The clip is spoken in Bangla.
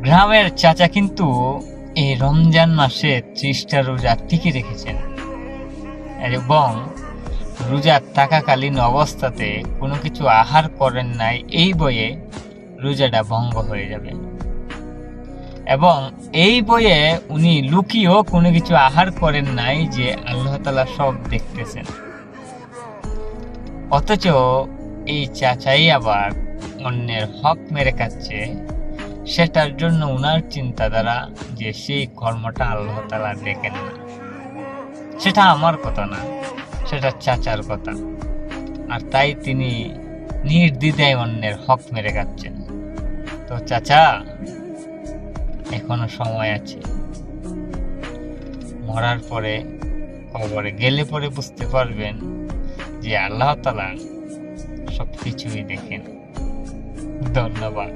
গ্রামের চাচা কিন্তু এই রমজান মাসে 30টা রোজা টিকে রেখেছেন এবং রোজা থাকাকালীন অবস্থাতে কোনো কিছু আহার করেন নাই এই বয়ে রোজাটা ভঙ্গ হয়ে যাবে, এবং এই বয়ে উনি লুকিয়েও কোনো কিছু আহার করেন নাই যে আল্লাহ তাআলা সব দেখতেছেন। অথচ এই চাচাই আবার অন্যের হক মেরে খাচ্ছে, সেটার জন্য উনার চিন্তাধারা যে সেই কর্মটা আল্লাহ তাআলা দেখেন না। সেটা আমার কথা না, সেটা চাচার কথা। আর তাই তিনি নির্দ্বিধায় অন্যের হক মেরে খাচ্ছেন। তো চাচা, এখনো সময় আছে। মরার পরে, কবরে গেলে পরে বুঝতে পারবেন যে আল্লাহ তাআলা সবকিছুই দেখেন। ধন্যবাদ।